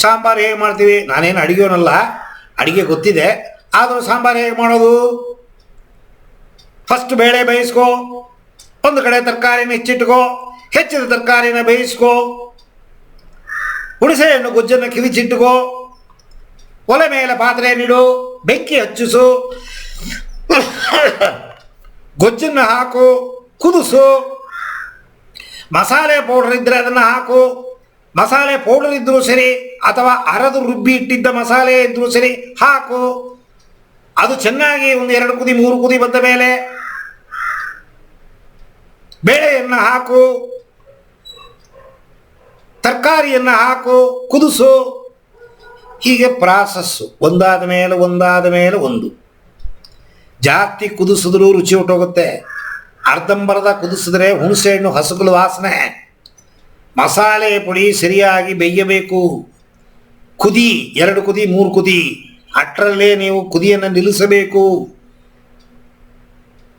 ಸಾಂಬಾರು ಹೇಗೆ ಮಾಡ್ತೀವಿ? ನಾನೇನು ಅಡುಗೆಯವನಲ್ಲ, ಅಡುಗೆ ಗೊತ್ತಿದೆ, ಆದರೂ ಸಾಂಬಾರು ಹೇಗೆ ಮಾಡೋದು? ಫಸ್ಟ್ ಬೇಳೆ ಬೇಯಿಸ್ಕೋ, ಒಂದು ಕಡೆ ತರಕಾರಿನ ಹೆಚ್ಚಿಟ್ಕೋ, ಹೆಚ್ಚಿದ ತರಕಾರಿನ ಬೇಯಿಸ್ಕೋ, ಹುಣಸೆ ಹಣ್ಣು ಗೊಜ್ಜನ್ನು ಕಿವಿಚಿಟ್ಟುಕೋ, ಒಲೆ ಮೇಲೆ ಪಾತ್ರೆ ನೀಡು, ಬೆಂಕಿ ಹಚ್ಚಿಸು, ಗೊಜ್ಜನ್ನು ಹಾಕು, ಕುದಿಸು, ಮಸಾಲೆ ಪೌಡರ್ ಇದ್ದರೆ ಅದನ್ನು ಹಾಕು, ಮಸಾಲೆ ಪೌಡರ್ ಇದ್ದರೂ ಸರಿ ಅಥವಾ ಅರದು ರುಬ್ಬಿ ಇಟ್ಟಿದ್ದ ಮಸಾಲೆ ಇದ್ದರೂ ಸರಿ ಹಾಕು. ಅದು ಚೆನ್ನಾಗಿ ಒಂದು 2 ಕುದಿ 3 ಕುದಿ ಬಂದ ಮೇಲೆ ಬೇಳೆಯನ್ನು ಹಾಕು, ತರಕಾರಿಯನ್ನು ಹಾಕು, ಕುದಿಸು. ಹೀಗೆ ಪ್ರಾಸಸ್ಸು ಒಂದಾದ ಮೇಲೆ ಒಂದು. ಜಾಸ್ತಿ ಕುದಿಸಿದ್ರೂ ರುಚಿ ಹೊಟ್ಟೋಗುತ್ತೆ. ಅರ್ಧಂಬರ್ಧ ಕುದಿಸಿದ್ರೆ ಹುಣಸೆ ಹಣ್ಣು ಹಸುಕಲು ವಾಸನೆ. ಮಸಾಲೆ ಪುಡಿ ಸರಿಯಾಗಿ ಬೇಯಬೇಕು. ಕುದಿ 2 ಕುದಿ 3 ಕುದಿ, ಅಷ್ಟರಲ್ಲೇ ನೀವು ಕುದಿಯನ್ನು ನಿಲ್ಲಿಸಬೇಕು.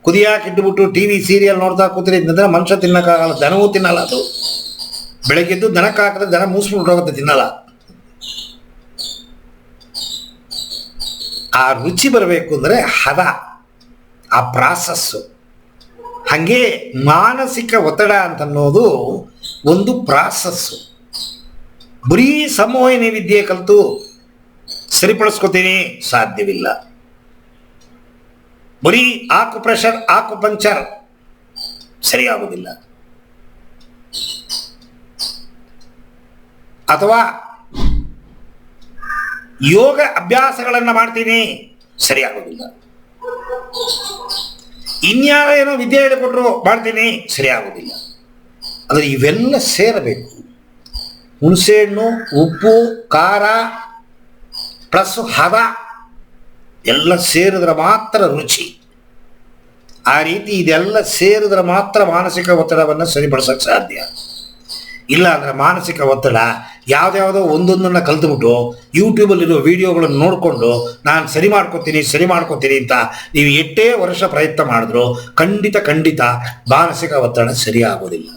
ಕುದಿಯಾಕಿಟ್ಟುಬಿಟ್ಟು TV ಸೀರಿಯಲ್ ನೋಡ್ತಾ ಕೂತಿದ್ರೆ ಮನುಷ್ಯ ತಿನ್ನಕ್ಕಾಗಲ್ಲ, ದನವೂ ತಿನ್ನಲ್ಲ. ಅದು ಬೆಳಗ್ಗೆದ್ದು ದನಕ್ಕೆ ಹಾಕಿದ್ರೆ ದನ ಮೂಸ್ಬಿಟ್ಟು ಹೋಗುತ್ತೆ, ತಿನ್ನಲ್ಲ. ಆ ರುಚಿ ಬರಬೇಕು ಅಂದರೆ ಹದ, ಆ ಪ್ರಾಸಸ್ಸು. ಹಾಗೆ ಮಾನಸಿಕ ಒತ್ತಡ ಅಂತನ್ನೋದು ಒಂದು ಪ್ರಾಸಸ್ಸು. ಬರೀ ಸಂಮೋಹಿನಿ ವಿದ್ಯೆ ಕಲಿತು ಸರಿಪಡಿಸ್ಕೋತೀನಿ ಸಾಧ್ಯವಿಲ್ಲ. ಬರೀ ಆಕುಪಂಚರ್ ಸರಿಯಾಗುವುದಿಲ್ಲ. ಅಥವಾ ಯೋಗ ಅಭ್ಯಾಸಗಳನ್ನು ಮಾಡ್ತೀನಿ, ಸರಿಯಾಗೋದಿಲ್ಲ. ಇನ್ಯಾರ ಏನೋ ವಿದ್ಯೆ ಹೇಳಿಕೊಟ್ರು ಮಾಡ್ತೀನಿ, ಸರಿಯಾಗೋದಿಲ್ಲ. ಆದರೆ ಇವೆಲ್ಲ ಸೇರಬೇಕು. ಹುಣಸೆಹಣ್ಣು, ಉಪ್ಪು, ಖಾರ ಪ್ಲಸ್ ಹದ ಎಲ್ಲ ಸೇರಿದ್ರೆ ಮಾತ್ರ ರುಚಿ. ಆ ರೀತಿ ಇದೆಲ್ಲ ಸೇರಿದ್ರೆ ಮಾತ್ರ ಮಾನಸಿಕ ಒತ್ತಡವನ್ನು ಸರಿಪಡಿಸೋಕ್ಕೆ ಸಾಧ್ಯ. ಇಲ್ಲ ಅಂದರೆ ಮಾನಸಿಕ ಒತ್ತಡ ಯಾವುದ್ಯಾವುದೋ ಒಂದೊಂದನ್ನು ಕಲ್ತ್ಬಿಟ್ಟು ಯೂಟ್ಯೂಬಲ್ಲಿರೋ ವಿಡಿಯೋಗಳನ್ನು ನೋಡಿಕೊಂಡು ನಾನು ಸರಿ ಮಾಡ್ಕೊತೀನಿ ಅಂತ ನೀವು 8 ವರ್ಷ ಪ್ರಯತ್ನ ಮಾಡಿದ್ರು ಖಂಡಿತ ಮಾನಸಿಕ ಒತ್ತಡ ಸರಿಯಾಗೋದಿಲ್ಲ.